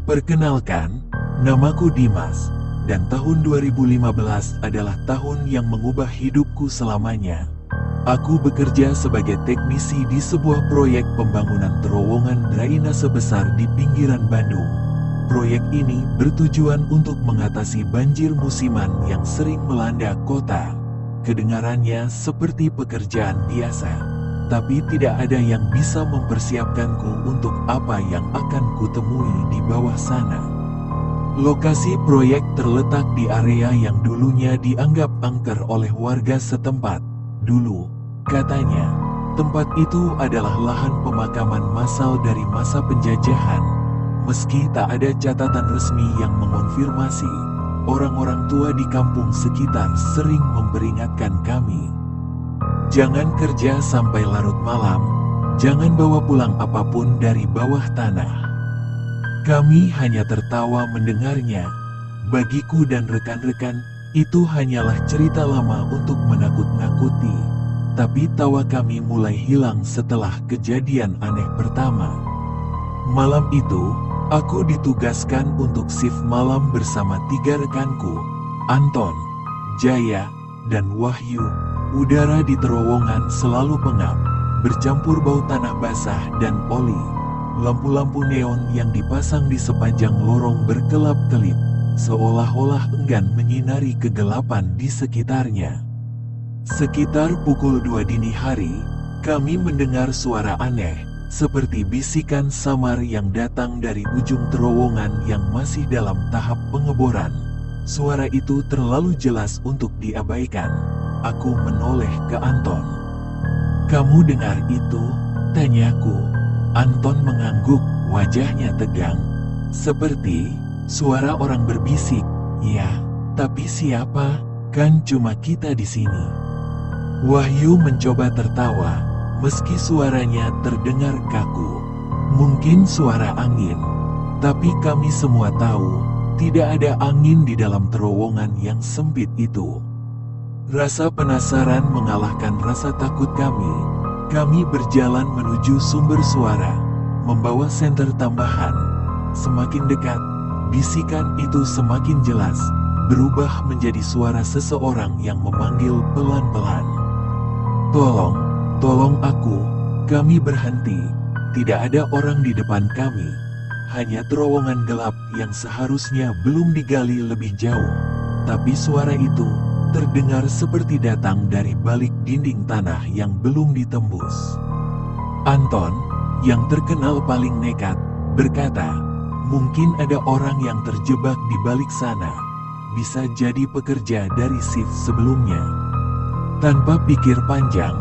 Perkenalkan, namaku Dimas, dan tahun 2015 adalah tahun yang mengubah hidupku selamanya. Aku bekerja sebagai teknisi di sebuah proyek pembangunan terowongan drainase besar di pinggiran Bandung. Proyek ini bertujuan untuk mengatasi banjir musiman yang sering melanda kota. Kedengarannya seperti pekerjaan biasa, tapi tidak ada yang bisa mempersiapkanku untuk apa yang akan kutemui di bawah sana. Lokasi proyek terletak di area yang dulunya dianggap angker oleh warga setempat. Dulu, katanya, tempat itu adalah lahan pemakaman massal dari masa penjajahan. Meski tak ada catatan resmi yang mengonfirmasi, orang-orang tua di kampung sekitar sering memperingatkan kami. Jangan kerja sampai larut malam, jangan bawa pulang apapun dari bawah tanah. Kami hanya tertawa mendengarnya. Bagiku dan rekan-rekan, itu hanyalah cerita lama untuk menakut-nakuti. Tapi tawa kami mulai hilang setelah kejadian aneh pertama. Malam itu, aku ditugaskan untuk shift malam bersama 3 rekanku, Anton, Jaya, dan Wahyu. Udara di terowongan selalu pengap, bercampur bau tanah basah dan oli. Lampu-lampu neon yang dipasang di sepanjang lorong berkelap-kelip, seolah-olah enggan menyinari kegelapan di sekitarnya. Sekitar pukul 2 dini hari, kami mendengar suara aneh, seperti bisikan samar yang datang dari ujung terowongan yang masih dalam tahap pengeboran. Suara itu terlalu jelas untuk diabaikan. Aku menoleh ke Anton. "Kamu dengar itu?" tanyaku. Anton mengangguk, wajahnya tegang. Seperti suara orang berbisik. "Ya, tapi siapa? Kan cuma kita di sini." Wahyu mencoba tertawa, meski suaranya terdengar kaku. "Mungkin suara angin. Tapi kami semua tahu, tidak ada angin di dalam terowongan yang sempit itu." Rasa penasaran mengalahkan rasa takut kami. Kami berjalan menuju sumber suara, membawa senter tambahan. Semakin dekat, bisikan itu semakin jelas, berubah menjadi suara seseorang yang memanggil pelan-pelan. "Tolong, tolong aku." Kami berhenti. Tidak ada orang di depan kami. Hanya terowongan gelap yang seharusnya belum digali lebih jauh. Tapi suara itu terdengar seperti datang dari balik dinding tanah yang belum ditembus. Anton, yang terkenal paling nekat, berkata, "Mungkin ada orang yang terjebak di balik sana. Bisa jadi pekerja dari shift sebelumnya." Tanpa pikir panjang,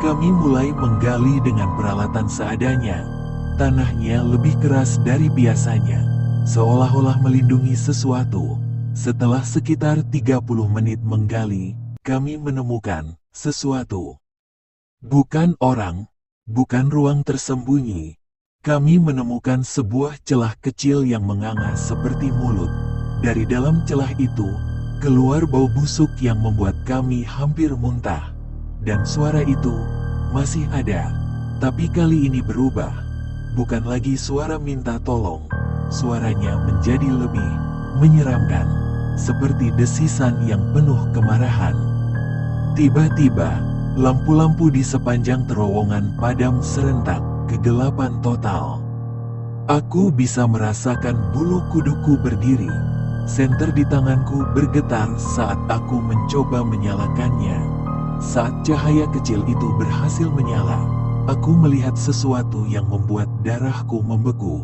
kami mulai menggali dengan peralatan seadanya. Tanahnya lebih keras dari biasanya, seolah-olah melindungi sesuatu. Setelah sekitar 30 menit menggali, kami menemukan sesuatu. Bukan orang, bukan ruang tersembunyi. Kami menemukan sebuah celah kecil yang menganga seperti mulut. Dari dalam celah itu, keluar bau busuk yang membuat kami hampir muntah. Dan suara itu masih ada, tapi kali ini berubah. Bukan lagi suara minta tolong, suaranya menjadi lebih menyeramkan, seperti desisan yang penuh kemarahan. Tiba-tiba, lampu-lampu di sepanjang terowongan padam serentak, kegelapan total. Aku bisa merasakan bulu kuduku berdiri. Senter di tanganku bergetar saat aku mencoba menyalakannya. Saat cahaya kecil itu berhasil menyala, aku melihat sesuatu yang membuat darahku membeku.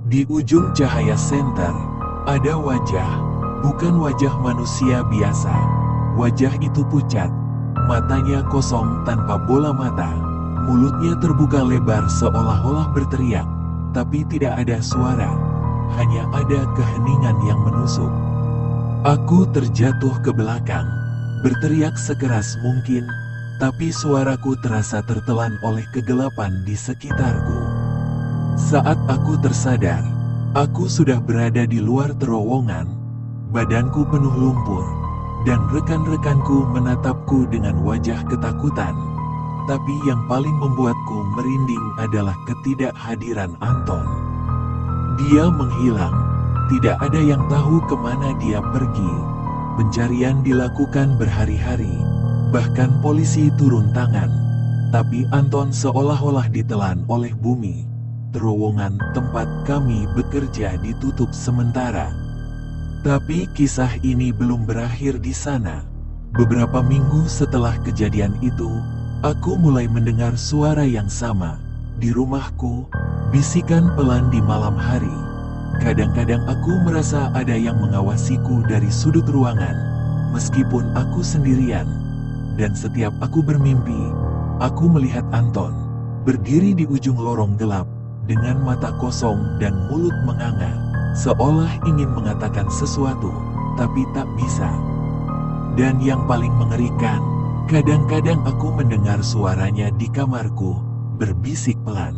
Di ujung cahaya senter, ada wajah. Bukan wajah manusia biasa. Wajah itu pucat, matanya kosong tanpa bola mata. Mulutnya terbuka lebar seolah-olah berteriak, tapi tidak ada suara. Hanya ada keheningan yang menusuk. Aku terjatuh ke belakang, berteriak sekeras mungkin, tapi suaraku terasa tertelan oleh kegelapan di sekitarku. Saat aku tersadar, aku sudah berada di luar terowongan. Badanku penuh lumpur, dan rekan-rekanku menatapku dengan wajah ketakutan. Tapi yang paling membuatku merinding adalah ketidakhadiran Anton. Dia menghilang. Tidak ada yang tahu kemana dia pergi. Pencarian dilakukan berhari-hari. Bahkan polisi turun tangan. Tapi Anton seolah-olah ditelan oleh bumi. Terowongan tempat kami bekerja ditutup sementara. Tapi kisah ini belum berakhir di sana. Beberapa minggu setelah kejadian itu, aku mulai mendengar suara yang sama. Di rumahku, bisikan pelan di malam hari. Kadang-kadang aku merasa ada yang mengawasiku dari sudut ruangan, meskipun aku sendirian. Dan setiap aku bermimpi, aku melihat Anton, berdiri di ujung lorong gelap, dengan mata kosong dan mulut menganga, seolah ingin mengatakan sesuatu, tapi tak bisa. Dan yang paling mengerikan, kadang-kadang aku mendengar suaranya di kamarku, berbisik pelan.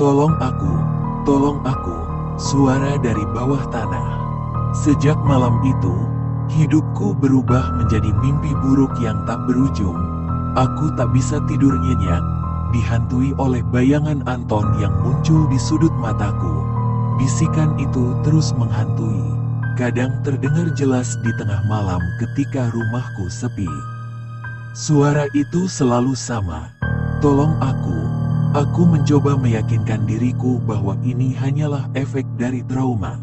Tolong aku, tolong aku. Suara dari bawah tanah. Sejak malam itu, hidupku berubah menjadi mimpi buruk yang tak berujung. Aku tak bisa tidur nyenyak, dihantui oleh bayangan Anton yang muncul di sudut mataku. Bisikan itu terus menghantui. Kadang terdengar jelas di tengah malam ketika rumahku sepi. Suara itu selalu sama. Tolong aku. Aku mencoba meyakinkan diriku bahwa ini hanyalah efek dari trauma.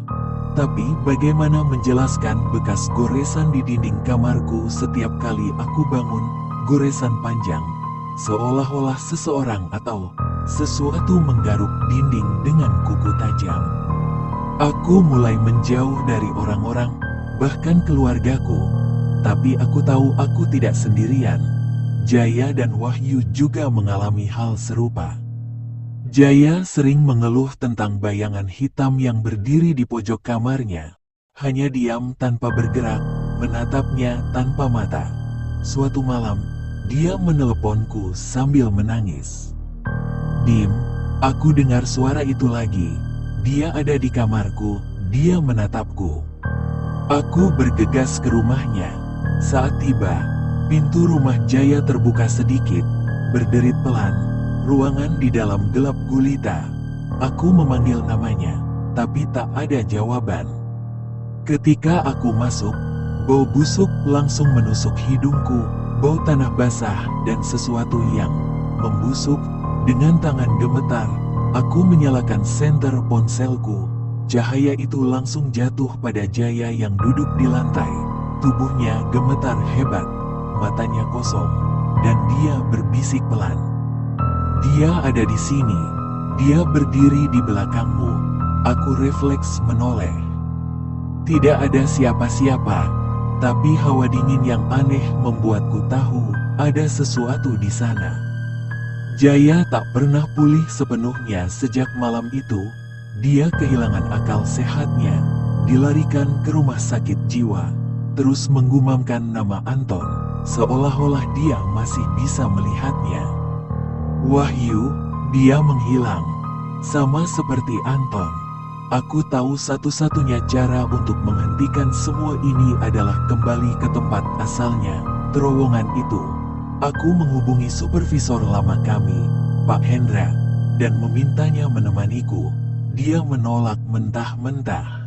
Tapi bagaimana menjelaskan bekas goresan di dinding kamarku setiap kali aku bangun, goresan panjang. Seolah-olah seseorang atau sesuatu menggaruk dinding dengan kuku tajam. Aku mulai menjauh dari orang-orang, bahkan keluargaku. Tapi aku tahu aku tidak sendirian. Jaya dan Wahyu juga mengalami hal serupa. Jaya sering mengeluh tentang bayangan hitam yang berdiri di pojok kamarnya. Hanya diam tanpa bergerak, menatapnya tanpa mata. Suatu malam, dia meneleponku sambil menangis. Dim, aku dengar suara itu lagi. Dia ada di kamarku, dia menatapku. Aku bergegas ke rumahnya. Saat tiba, pintu rumah Jaya terbuka sedikit, berderit pelan. Ruangan di dalam gelap gulita. Aku memanggil namanya, tapi tak ada jawaban. Ketika aku masuk, bau busuk langsung menusuk hidungku, bau tanah basah dan sesuatu yang membusuk. Dengan tangan gemetar, aku menyalakan senter ponselku. Cahaya itu langsung jatuh pada Jaya yang duduk di lantai. Tubuhnya gemetar hebat, matanya kosong, dan dia berbisik pelan. Dia ada di sini. Dia berdiri di belakangmu. Aku refleks menoleh. Tidak ada siapa-siapa, tapi hawa dingin yang aneh membuatku tahu ada sesuatu di sana. Jaya tak pernah pulih sepenuhnya sejak malam itu. Dia kehilangan akal sehatnya, dilarikan ke rumah sakit jiwa, terus menggumamkan nama Anton, seolah-olah dia masih bisa melihatnya. Wahyu, dia menghilang. Sama seperti Anton. Aku tahu satu-satunya cara untuk menghentikan semua ini adalah kembali ke tempat asalnya, terowongan itu. Aku menghubungi supervisor lama kami, Pak Hendra, dan memintanya menemaniku. Dia menolak mentah-mentah.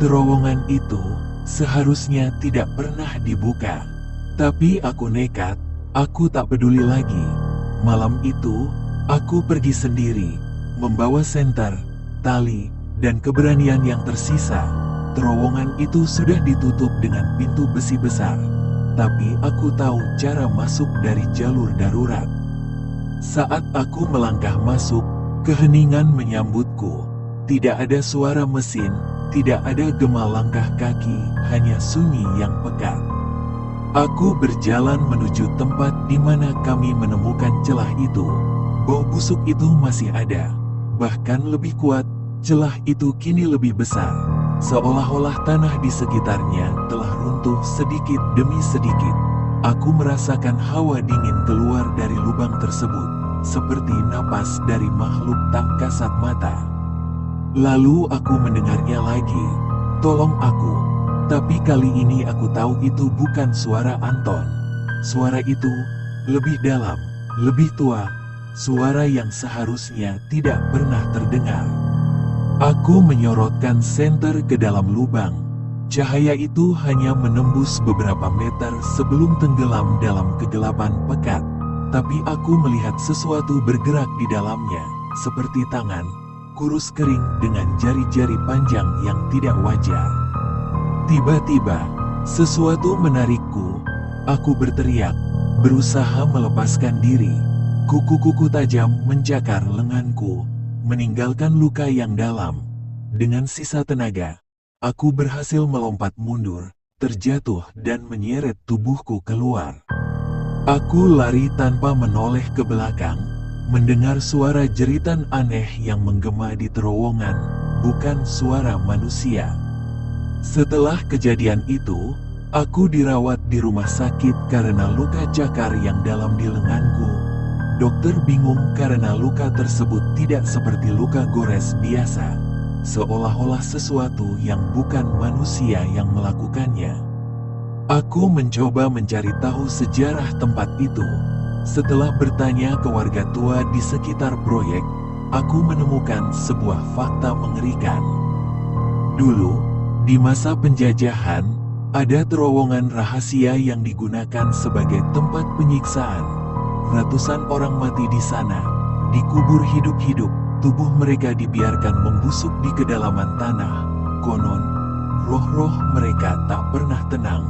Terowongan itu seharusnya tidak pernah dibuka. Tapi aku nekat, aku tak peduli lagi. Malam itu, aku pergi sendiri, membawa senter, tali, dan keberanian yang tersisa. Terowongan itu sudah ditutup dengan pintu besi besar, tapi aku tahu cara masuk dari jalur darurat. Saat aku melangkah masuk, keheningan menyambutku. Tidak ada suara mesin, tidak ada gema langkah kaki, hanya sunyi yang pekat. Aku berjalan menuju tempat di mana kami menemukan celah itu. Bau busuk itu masih ada. Bahkan lebih kuat, celah itu kini lebih besar. Seolah-olah tanah di sekitarnya telah runtuh sedikit demi sedikit. Aku merasakan hawa dingin keluar dari lubang tersebut, seperti napas dari makhluk tak kasat mata. Lalu aku mendengarnya lagi. Tolong aku. Tapi kali ini aku tahu itu bukan suara Anton. Suara itu lebih dalam, lebih tua, suara yang seharusnya tidak pernah terdengar. Aku menyorotkan senter ke dalam lubang. Cahaya itu hanya menembus beberapa meter sebelum tenggelam dalam kegelapan pekat. Tapi aku melihat sesuatu bergerak di dalamnya, seperti tangan, kurus kering dengan jari-jari panjang yang tidak wajar. Tiba-tiba, sesuatu menarikku. Aku berteriak, berusaha melepaskan diri. Kuku-kuku tajam mencakar lenganku, meninggalkan luka yang dalam. Dengan sisa tenaga, aku berhasil melompat mundur, terjatuh dan menyeret tubuhku keluar. Aku lari tanpa menoleh ke belakang, mendengar suara jeritan aneh yang menggema di terowongan, bukan suara manusia. Setelah kejadian itu, aku dirawat di rumah sakit karena luka cakar yang dalam di lenganku. Dokter bingung karena luka tersebut tidak seperti luka gores biasa, seolah-olah sesuatu yang bukan manusia yang melakukannya. Aku mencoba mencari tahu sejarah tempat itu. Setelah bertanya ke warga tua di sekitar proyek, aku menemukan sebuah fakta mengerikan. Dulu, di masa penjajahan, ada terowongan rahasia yang digunakan sebagai tempat penyiksaan. Ratusan orang mati di sana, dikubur hidup-hidup, tubuh mereka dibiarkan membusuk di kedalaman tanah. Konon, roh-roh mereka tak pernah tenang.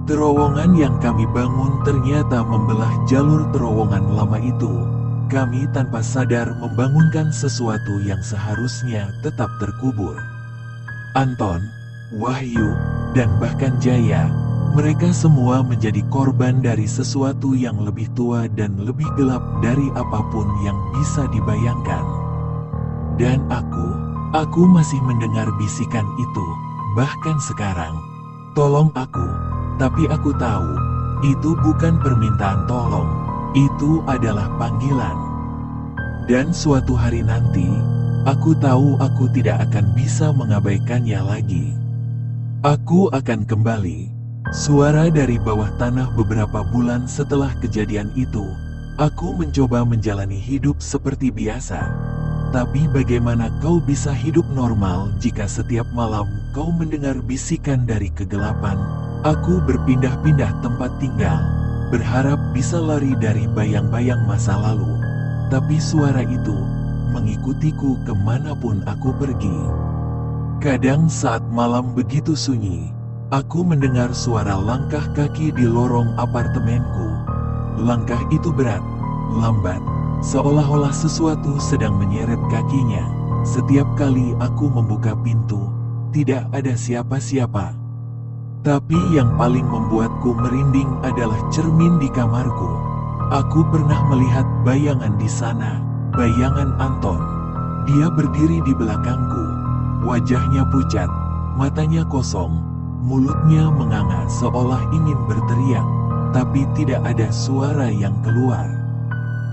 Terowongan yang kami bangun ternyata membelah jalur terowongan lama itu. Kami tanpa sadar membangunkan sesuatu yang seharusnya tetap terkubur. Anton, Wahyu, dan bahkan Jaya, mereka semua menjadi korban dari sesuatu yang lebih tua dan lebih gelap dari apapun yang bisa dibayangkan. Dan aku masih mendengar bisikan itu, bahkan sekarang. Tolong aku. Tapi aku tahu, itu bukan permintaan tolong, itu adalah panggilan. Dan suatu hari nanti, aku tahu aku tidak akan bisa mengabaikannya lagi. Aku akan kembali. Suara dari bawah tanah beberapa bulan setelah kejadian itu, aku mencoba menjalani hidup seperti biasa. Tapi bagaimana kau bisa hidup normal jika setiap malam kau mendengar bisikan dari kegelapan? Aku berpindah-pindah tempat tinggal, berharap bisa lari dari bayang-bayang masa lalu. Tapi suara itu mengikutiku kemanapun aku pergi. Kadang saat malam begitu sunyi, aku mendengar suara langkah kaki di lorong apartemenku. Langkah itu berat, lambat, seolah-olah sesuatu sedang menyeret kakinya. Setiap kali aku membuka pintu, tidak ada siapa-siapa. Tapi yang paling membuatku merinding adalah cermin di kamarku. Aku pernah melihat bayangan di sana, bayangan Anton. Dia berdiri di belakangku, wajahnya pucat, matanya kosong, mulutnya menganga seolah ingin berteriak, tapi tidak ada suara yang keluar.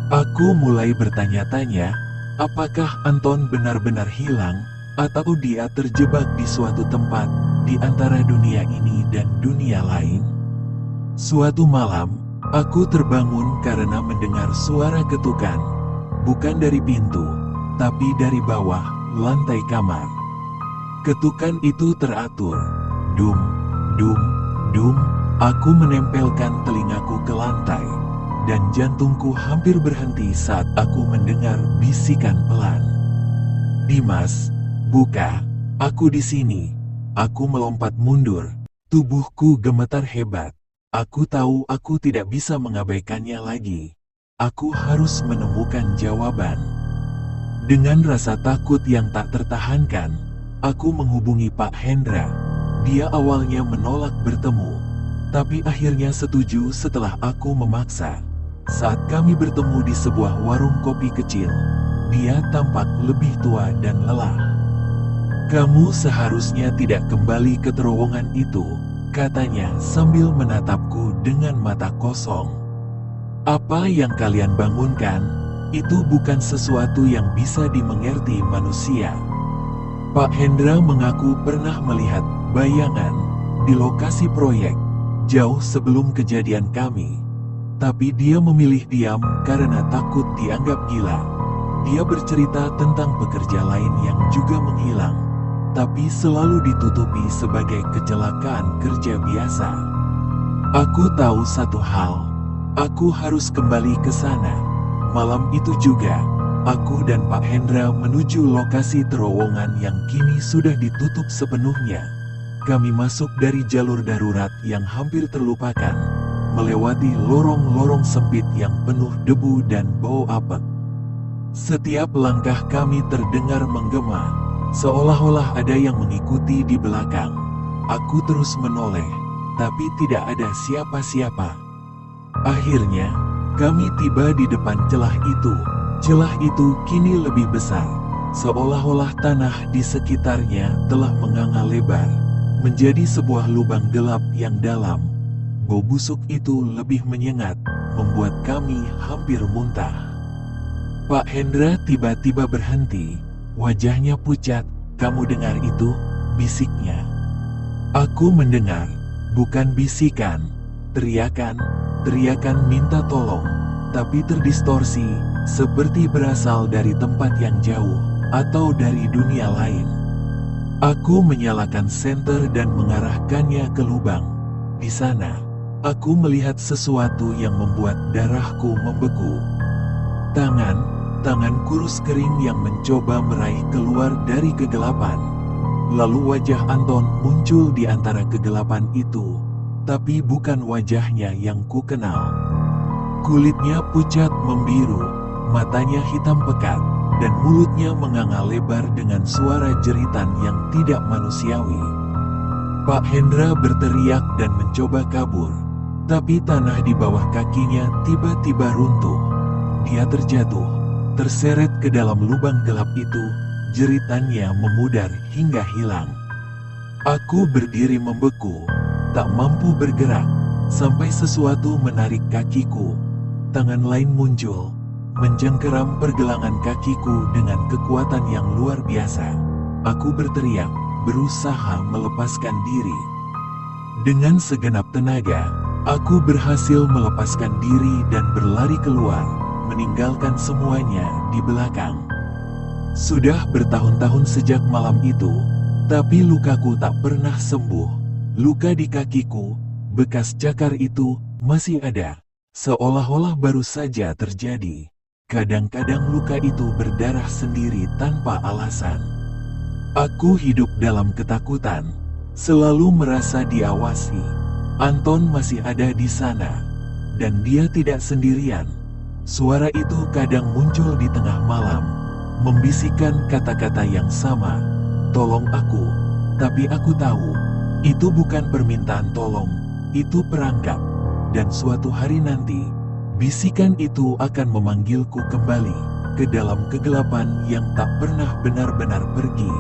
Aku mulai bertanya-tanya, apakah Anton benar-benar hilang, atau dia terjebak di suatu tempat, di antara dunia ini dan dunia lain? Suatu malam, aku terbangun karena mendengar suara ketukan. Bukan dari pintu, tapi dari bawah, lantai kamar. Ketukan itu teratur. Dum, dum, dum. Aku menempelkan telingaku ke lantai, dan jantungku hampir berhenti saat aku mendengar bisikan pelan. Dimas, buka, aku di sini. Aku melompat mundur, tubuhku gemetar hebat. Aku tahu aku tidak bisa mengabaikannya lagi. Aku harus menemukan jawaban. Dengan rasa takut yang tak tertahankan, aku menghubungi Pak Hendra. Dia awalnya menolak bertemu, tapi akhirnya setuju setelah aku memaksa. Saat kami bertemu di sebuah warung kopi kecil, dia tampak lebih tua dan lelah. Kamu seharusnya tidak kembali ke terowongan itu, katanya sambil menatapku dengan mata kosong. Apa yang kalian bangunkan, itu bukan sesuatu yang bisa dimengerti manusia. Pak Hendra mengaku pernah melihat bayangan di lokasi proyek, jauh sebelum kejadian kami. Tapi dia memilih diam karena takut dianggap gila. Dia bercerita tentang pekerja lain yang juga menghilang, tapi selalu ditutupi sebagai kecelakaan kerja biasa. Aku tahu satu hal, aku harus kembali ke sana. Malam itu juga, aku dan Pak Hendra menuju lokasi terowongan yang kini sudah ditutup sepenuhnya. Kami masuk dari jalur darurat yang hampir terlupakan, melewati lorong-lorong sempit yang penuh debu dan bau apek. Setiap langkah kami terdengar menggema, seolah-olah ada yang mengikuti di belakang. Aku terus menoleh, tapi tidak ada siapa-siapa. Akhirnya, kami tiba di depan celah itu. Celah itu kini lebih besar, seolah-olah tanah di sekitarnya telah menganga lebar, menjadi sebuah lubang gelap yang dalam. Bau busuk itu lebih menyengat, membuat kami hampir muntah. Pak Hendra tiba-tiba berhenti, wajahnya pucat. "Kamu dengar itu?" bisiknya. Aku mendengar, bukan bisikan, teriakan minta tolong, tapi terdistorsi, seperti berasal dari tempat yang jauh, atau dari dunia lain. Aku menyalakan senter dan mengarahkannya ke lubang. Di sana, aku melihat sesuatu yang membuat darahku membeku. Tangan kurus kering yang mencoba meraih keluar dari kegelapan. Lalu wajah Anton muncul di antara kegelapan itu, tapi bukan wajahnya yang ku kenal. Kulitnya pucat membiru, matanya hitam pekat, dan mulutnya menganga lebar dengan suara jeritan yang tidak manusiawi. Pak Hendra berteriak dan mencoba kabur, tapi tanah di bawah kakinya tiba-tiba runtuh. Dia terjatuh, terseret ke dalam lubang gelap itu, jeritannya memudar hingga hilang. Aku berdiri membeku, tak mampu bergerak, sampai sesuatu menarik kakiku. Tangan lain muncul, menjengkeram pergelangan kakiku dengan kekuatan yang luar biasa. Aku berteriak, berusaha melepaskan diri. Dengan segenap tenaga, aku berhasil melepaskan diri dan berlari keluar, meninggalkan semuanya di belakang. Sudah bertahun-tahun sejak malam itu, tapi lukaku tak pernah sembuh. Luka di kakiku, bekas cakar itu, masih ada, seolah-olah baru saja terjadi. Kadang-kadang luka itu berdarah sendiri tanpa alasan. Aku hidup dalam ketakutan, selalu merasa diawasi. Anton masih ada di sana, dan dia tidak sendirian. Suara itu kadang muncul di tengah malam, membisikkan kata-kata yang sama, "Tolong aku." Tapi aku tahu, itu bukan permintaan tolong, itu perangkap. Dan suatu hari nanti, bisikan itu akan memanggilku kembali, ke dalam kegelapan yang tak pernah benar-benar pergi.